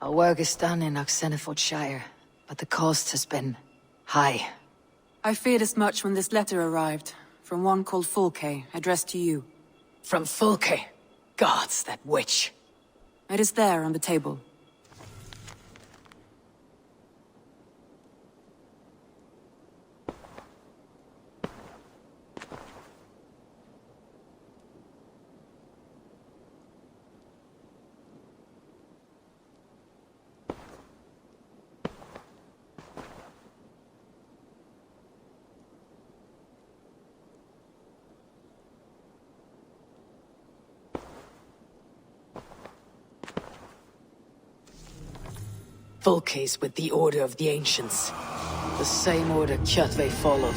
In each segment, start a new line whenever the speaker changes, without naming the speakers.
Our work is done in Shire, but the cost has been high.
I feared as much when this letter arrived, from one called Fulke, addressed to you.
From Fulke? Gods, that witch.
It is there on the table.
Fulke's with the Order of the Ancients. The same order Kjotve followed.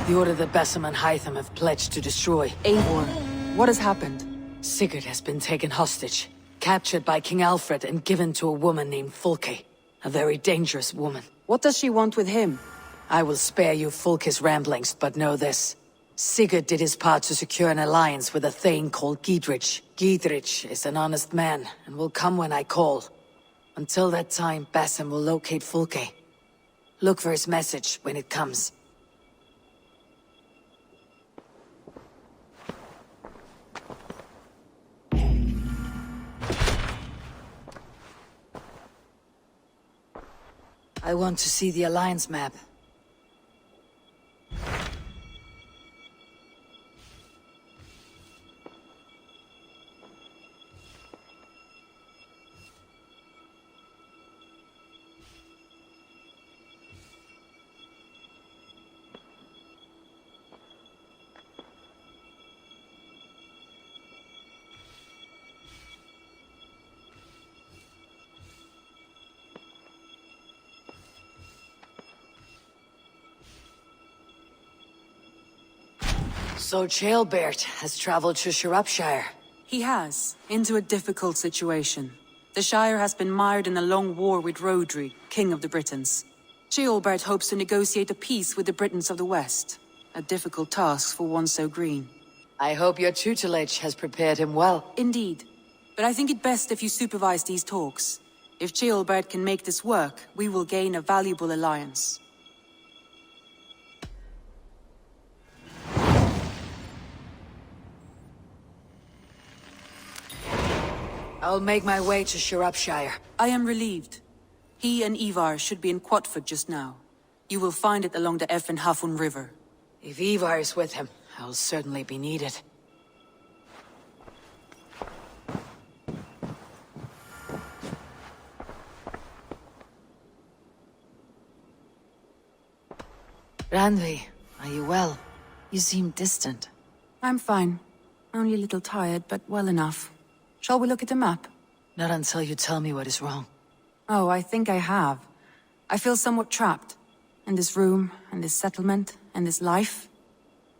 The order that Basim and Hytham have pledged to destroy.
Eivor, what has happened?
Sigurd has been taken hostage, captured by King Alfred and given to a woman named Fulke. A very dangerous woman.
What does she want with him?
I will spare you Fulke's ramblings, but know this. Sigurd did his part to secure an alliance with a thane called Gidrich. Gidrich is an honest man, and will come when I call. Until that time, Basim will locate Fulke. Look for his message when it comes. I want to see the Alliance map. So Jailbert has traveled to Shropshire.
He has, into a difficult situation. The Shire has been mired in a long war with Rhodri, King of the Britons. Ceolbert hopes to negotiate a peace with the Britons of the West. A difficult task for one so green.
I hope your tutelage has prepared him well.
Indeed. But I think it best if you supervise these talks. If Ceolbert can make this work, we will gain a valuable alliance.
I'll make my way to Shropshire.
I am relieved. He and Eivor should be in Quatford just now. You will find it along the Effen Hafun River.
If Eivor is with him, I'll certainly be needed. Randvi, are you well? You seem distant.
I'm fine. Only a little tired, but well enough. Shall we look at the map?
Not until you tell me what is wrong.
Oh, I think I have. I feel somewhat trapped. In this room, and this settlement, and this life.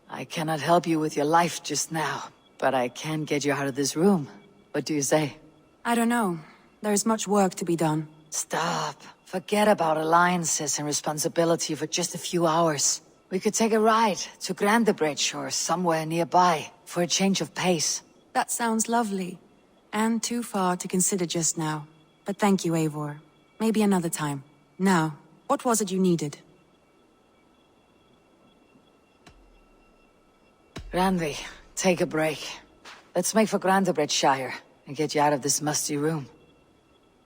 I cannot help you with your life just now, but I can get you out of this room. What do you say?
I don't know. There is much work to be done.
Stop. Forget about alliances and responsibility for just a few hours. We could take a ride to Grandebridge or somewhere nearby for a change of pace.
That sounds lovely. And too far to consider just now. But thank you, Eivor. Maybe another time. Now, what was it you needed?
Randvi, take a break. Let's make for Grandebridgeshire and get you out of this musty room.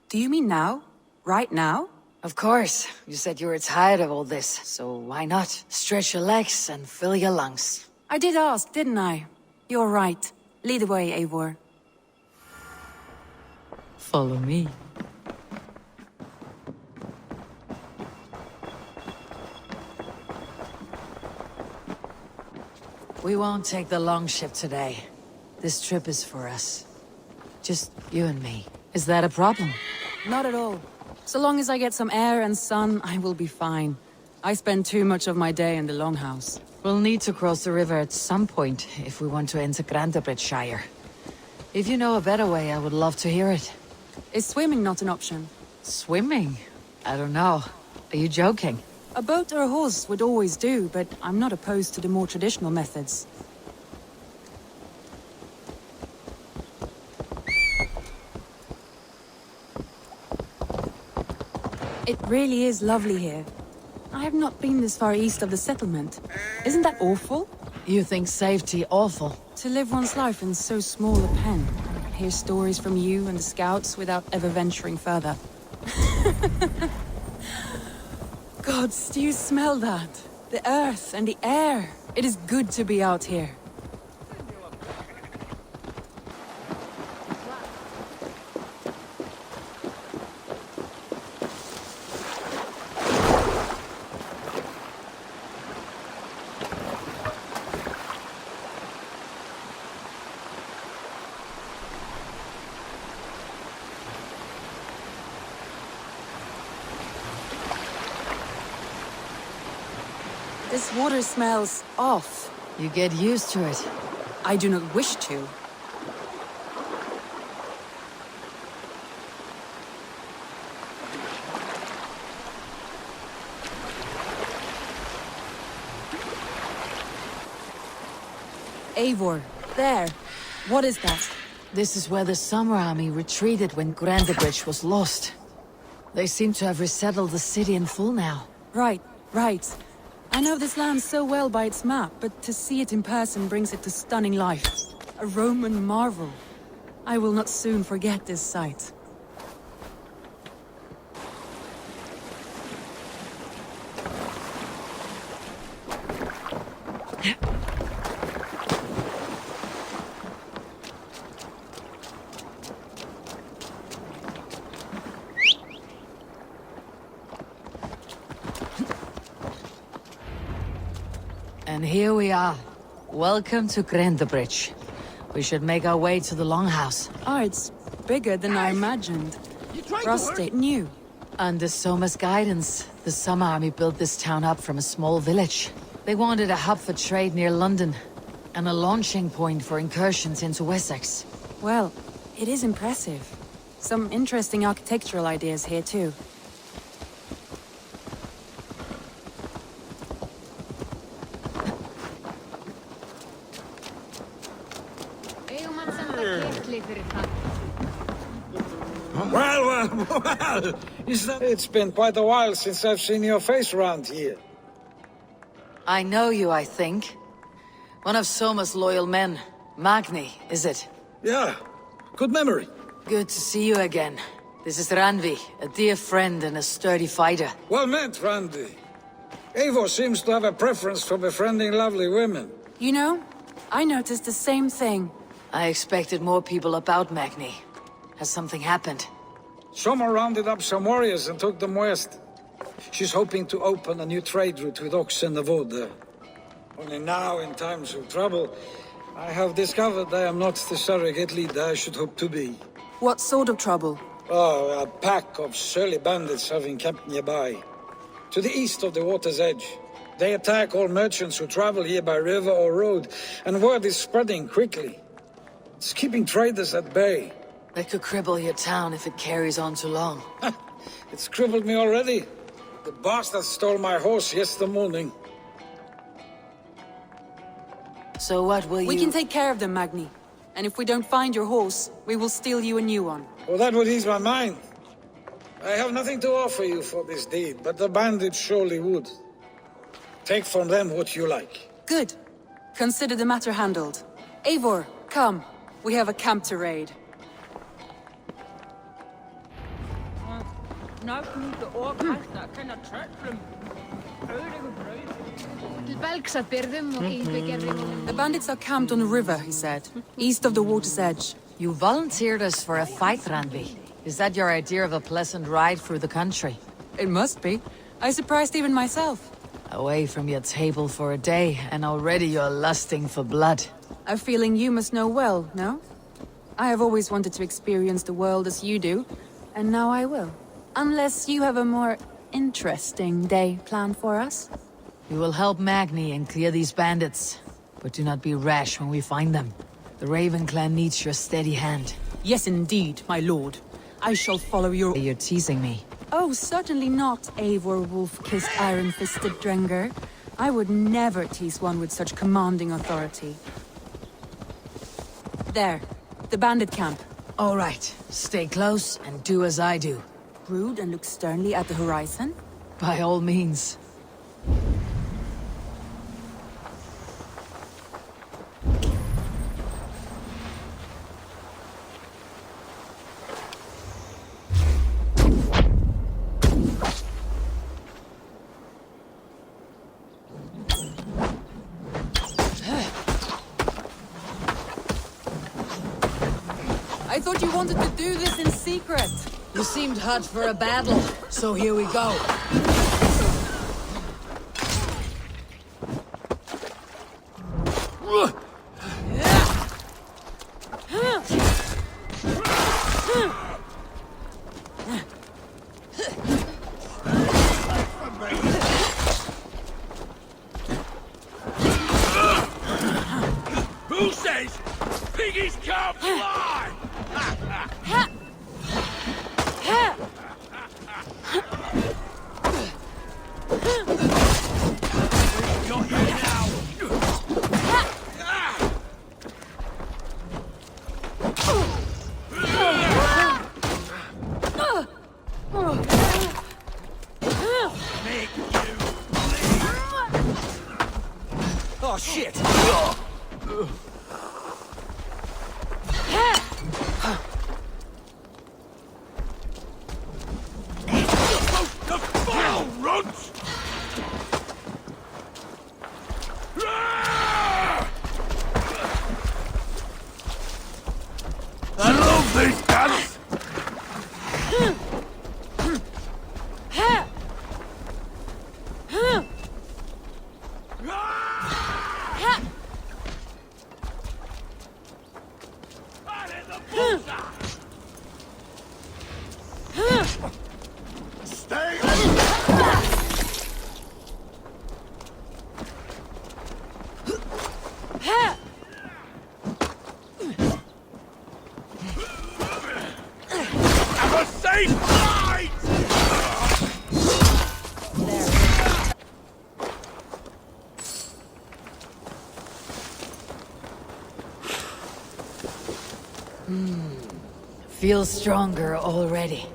Do you mean now? Right now?
Of course. You said you were tired of all this, so why not? Stretch your legs and fill your lungs.
I did ask, didn't I? You're right. Lead the way, Eivor.
Follow me. We won't take the long ship today. This trip is for us. Just you and me. Is that a problem?
Not at all. So long as I get some air and sun, I will be fine. I spend too much of my day in the Longhouse.
We'll need to cross the river at some point if we want to enter Grandebridgeshire. If you know a better way, I would love to hear it.
Is swimming not an option?
Swimming? I don't know. Are you joking?
A boat or a horse would always do, but I'm not opposed to the more traditional methods. It really is lovely here. I have not been this far east of the settlement. Isn't that awful?
You think safety awful?
To live one's life in so small a pen. Hear stories from you and the scouts without ever venturing further. Gods, do you smell that? The earth and the air. It is good to be out here. This water smells off.
You get used to it.
I do not wish to. Eivor, there. What is that?
This is where the Summer Army retreated when Grandebridge was lost. They seem to have resettled the city in full now.
Right. I know this land so well by its map, but to see it in person brings it to stunning life. A Roman marvel. I will not soon forget this sight.
And here we are. Welcome to Grandebridge. We should make our way to the Longhouse.
Oh, it's bigger than I imagined. Rustic, new.
Under Soma's guidance, the Summer Army built this town up from a small village. They wanted a hub for trade near London, and a launching point for incursions into Wessex.
Well, it is impressive. Some interesting architectural ideas here, too.
Well, it's been quite a while since I've seen your face around here.
I know you, I think. One of Soma's loyal men. Magni, is it?
Yeah, good memory.
Good to see you again. This is Randvi, a dear friend and a sturdy fighter.
Well met, Randvi. Eivor seems to have a preference for befriending lovely women.
You know, I noticed the same thing.
I expected more people about Magni. Has something happened?
Soma rounded up some warriors and took them west. She's hoping to open a new trade route with oxen and wood there. Only now, in times of trouble, I have discovered I am not the surrogate leader I should hope to be.
What sort of trouble?
Oh, a pack of surly bandits have encamped nearby. To the east of the water's edge. They attack all merchants who travel here by river or road, and word is spreading quickly. It's keeping traders at bay.
They could cripple your town if it carries on too long.
It's crippled me already. The bastard stole my horse yesterday morning.
So what will you...
We can take care of them, Magni. And if we don't find your horse, we will steal you a new one.
Oh, that would ease my mind. I have nothing to offer you for this deed, but the bandits surely would. Take from them what you like.
Good. Consider the matter handled. Eivor, come. We have a camp to raid. The bandits are camped on the river, he said, east of the water's edge.
You volunteered us for a fight, Randvi. Is that your idea of a pleasant ride through the country?
It must be. I surprised even myself.
Away from your table for a day, and already you're lusting for blood.
A feeling you must know well, no? I have always wanted to experience the world as you do, and now I will. Unless you have a more interesting day planned for us?
We will help Magni and clear these bandits. But do not be rash when we find them. The Raven clan needs your steady hand.
Yes, indeed, my lord. I shall follow your...
You're teasing me.
Oh, certainly not, Eivor wolf-kissed iron-fisted Drenger. I would never tease one with such commanding authority. There, the bandit camp.
All right, stay close and do as I do.
rude and look sternly at the horizon?
By all means.
I thought you wanted to do this in secret.
You seemed hot for a battle, so here we go.
Who says piggies can't fly? Got you now. Make you bleed.
Oh, shit!
The foul runt! I love these guns! Right in the bullseye! Stay have a safe flight!
Feel stronger already.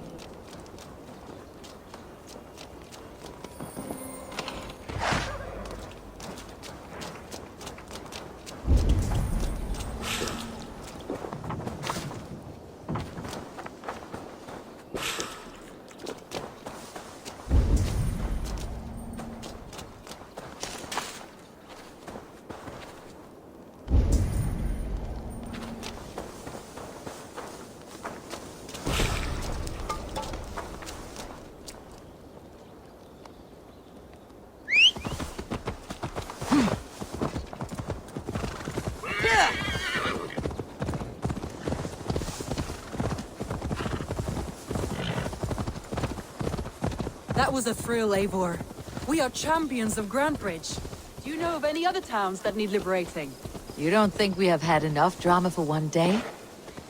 That was a thrill, Eivor. We are champions of Grantbridge. Do you know of any other towns that need liberating?
You don't think we have had enough drama for one day?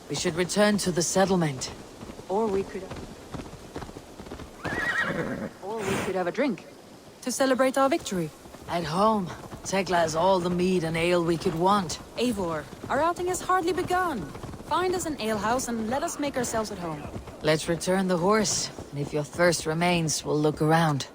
We should return to the settlement.
Or we could have a drink to celebrate our victory.
At home, Tekla has all the mead and ale we could want.
Eivor, our outing has hardly begun. Find us an alehouse and let us make ourselves at home.
Let's return the horse, and if your thirst remains, we'll look around.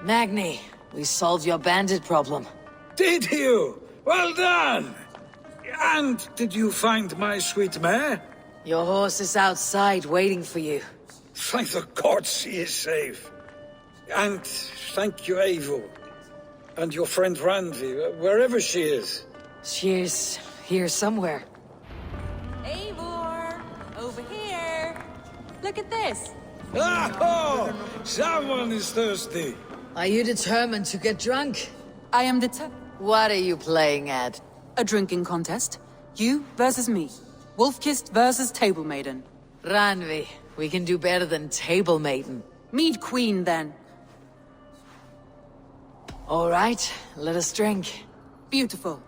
Magni, we solved your bandit problem.
Did you? Well done! And did you find my sweet mare?
Your horse is outside waiting for you.
Thank the gods she is safe. And thank you, Eivor. And your friend Randvi, wherever she is.
She's here somewhere.
Eivor! Over here! Look at this!
Oh! Someone is thirsty.
Are you determined to get drunk?
I am determined.
What are you playing at?
A drinking contest. You versus me. Wolf-kissed versus table maiden.
Randvi, we can do better than table maiden.
Mead Queen, then.
All right, let us drink.
Beautiful.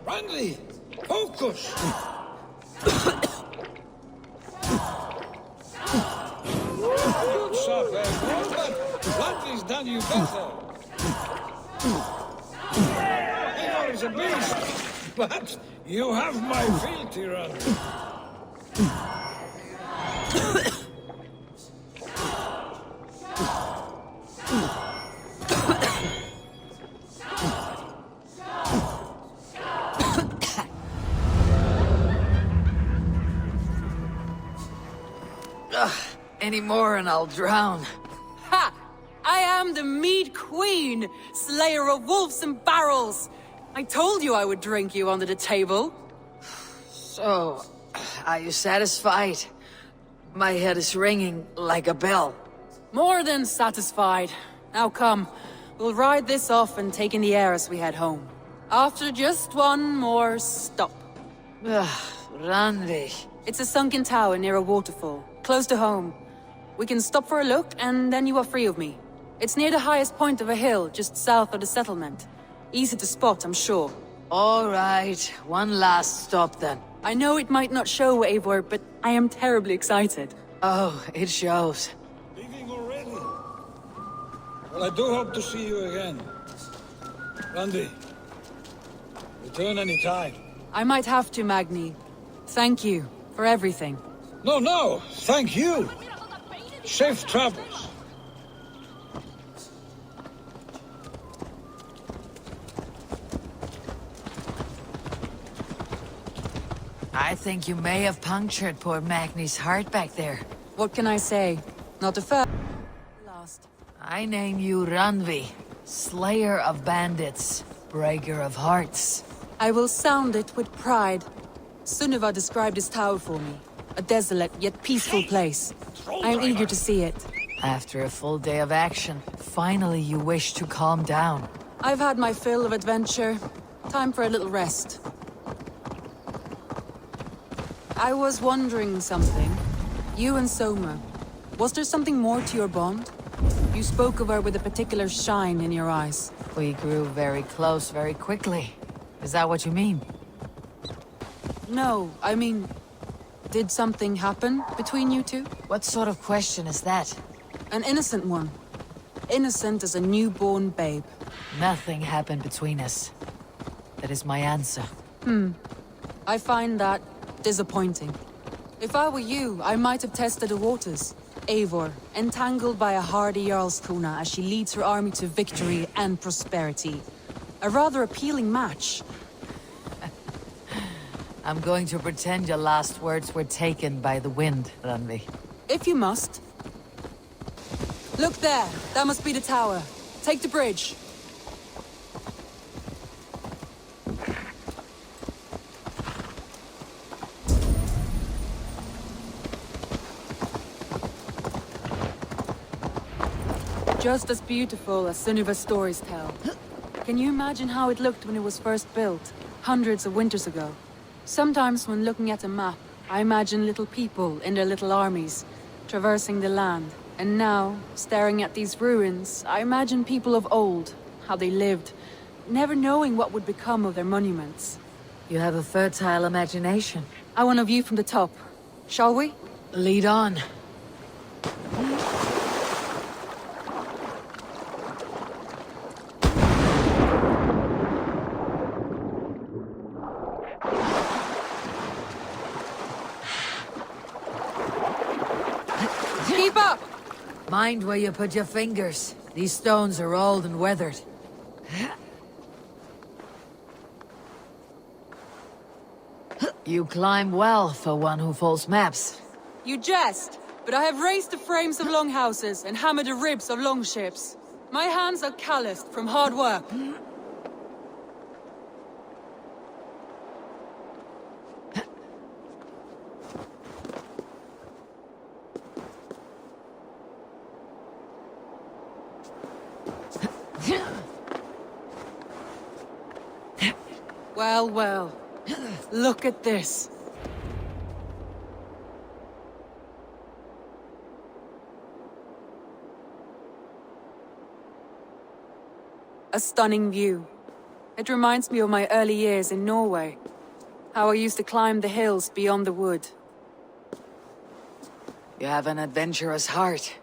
Randvi, focus! Good shot, Eivor, but Randvi's done you better. Eivor is a beast, but you have my fealty, Randvi.
Any more and I'll drown.
Ha! I am the Mead Queen, slayer of wolves and barrels. I told you I would drink you under the table.
So, are you satisfied? My head is ringing like a bell.
More than satisfied. Now come, we'll ride this off and take in the air as we head home. After just one more stop.
Randvi.
It's a sunken tower near a waterfall, close to home. We can stop for a look, and then you are free of me. It's near the highest point of a hill, just south of the settlement. Easy to spot, I'm sure.
All right, one last stop then.
I know it might not show, Eivor, but I am terribly excited.
Oh, it shows.
Leaving already? Well, I do hope to see you again. Randvi, return any time.
I might have to, Magni. Thank you for everything.
No, thank you. Safe travels.
I think you may have punctured poor Magni's heart back there.
What can I say? Not the first. Last.
I name you Randvi, slayer of bandits, breaker of hearts.
I will sound it with pride. Sunniva described this tower for me. A desolate yet peaceful place. I am eager to see it.
After a full day of action, finally you wish to calm down.
I've had my fill of adventure. Time for a little rest. I was wondering something. You and Soma, was there something more to your bond? You spoke of her with a particular shine in your eyes.
We grew very close very quickly. Is that what you mean?
No, I mean, did something happen between you two?
What sort of question is that?
An innocent one. Innocent as a newborn babe.
Nothing happened between us. That is my answer.
I find that disappointing. If I were you, I might have tested the waters. Eivor, entangled by a hardy Jarlskona as she leads her army to victory and prosperity. A rather appealing match.
I'm going to pretend your last words were taken by the wind, Randvi.
If you must. Look there, that must be the tower. Take the bridge. Just as beautiful as Sunniva's stories tell. Can you imagine how it looked when it was first built, hundreds of winters ago? Sometimes when looking at a map, I imagine little people in their little armies, traversing the land. And now, staring at these ruins, I imagine people of old, how they lived, never knowing what would become of their monuments.
You have a fertile imagination.
I want a view from the top. Shall we?
Lead on.
Keep up!
Mind where you put your fingers. These stones are old and weathered. You climb well for one who folds maps.
You jest, but I have raised the frames of longhouses and hammered the ribs of longships. My hands are calloused from hard work. Well, well. Look at this. A stunning view. It reminds me of my early years in Norway. How I used to climb the hills beyond the wood.
You have an adventurous heart.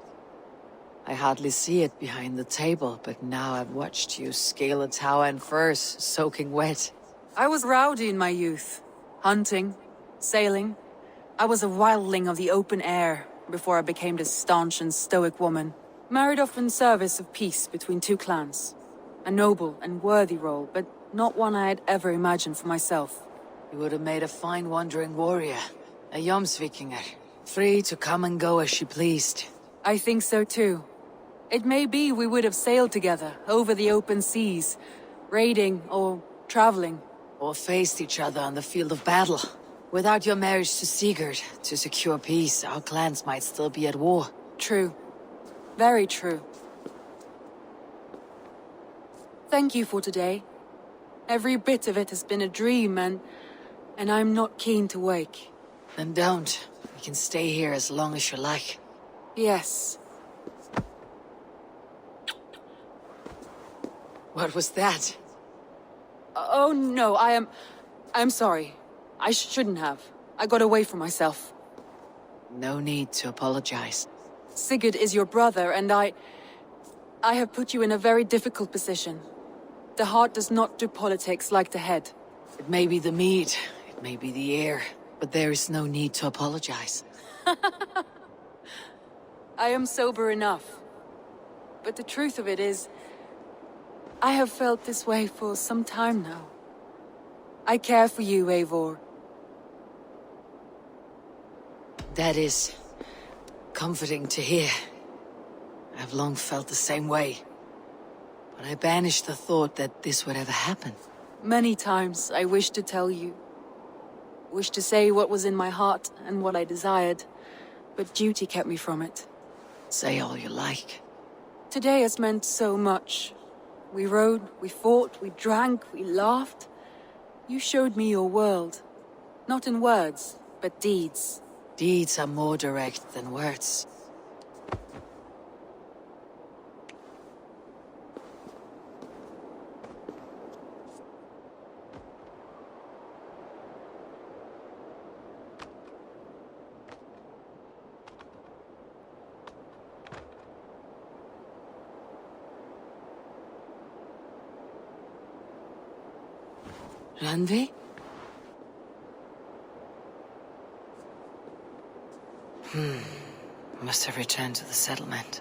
I hardly see it behind the table, but now I've watched you scale a tower in furs, soaking wet.
I was rowdy in my youth. Hunting, sailing. I was a wildling of the open air, before I became this staunch and stoic woman. Married off in service of peace between two clans. A noble and worthy role, but not one I had ever imagined for myself.
You would have made a fine wandering warrior. A Jomsvikinger. Free to come and go as she pleased.
I think so too. It may be we would have sailed together, over the open seas, raiding or traveling.
Or faced each other on the field of battle. Without your marriage to Sigurd, to secure peace, our clans might still be at war.
True. Very true. Thank you for today. Every bit of it has been a dream, and I'm not keen to wake.
Then don't. We can stay here as long as you like.
Yes.
What was that?
Oh no, I'm sorry. I shouldn't have. I got away from myself.
No need to apologize.
Sigurd is your brother, and I have put you in a very difficult position. The heart does not do politics like the head.
It may be the mead, it may be the air, but there is no need to apologize.
I am sober enough. But the truth of it is, I have felt this way for some time now. I care for you, Eivor.
That is comforting to hear. I've long felt the same way. But I banished the thought that this would ever happen.
Many times I wished to tell you. Wished to say what was in my heart and what I desired. But duty kept me from it.
Say all you like.
Today has meant so much. We rode, we fought, we drank, we laughed. You showed me your world. Not in words, but deeds.
Deeds are more direct than words. Randvi? Must have returned to the settlement.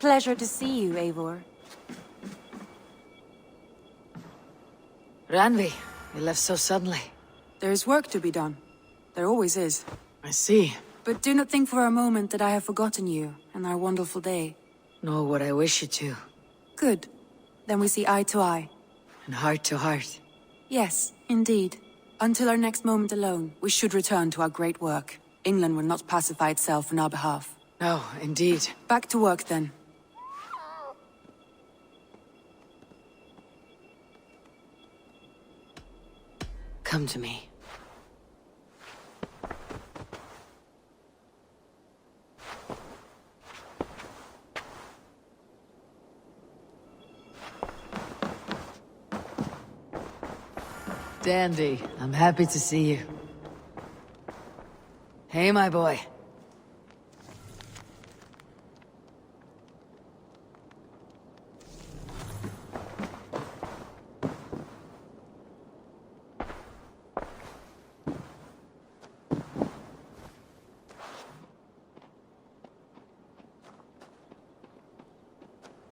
Pleasure to see you, Eivor.
Randvi, you left so suddenly.
There is work to be done. There always is.
I see.
But do not think for a moment that I have forgotten you and our wonderful day.
Nor would I wish you to.
Good. Then we see eye to eye.
And heart to heart.
Yes, indeed. Until our next moment alone, we should return to our great work. England will not pacify itself on our behalf.
No, indeed.
Back to work then.
Come to me. Dandy, I'm happy to see you. Hey, my boy.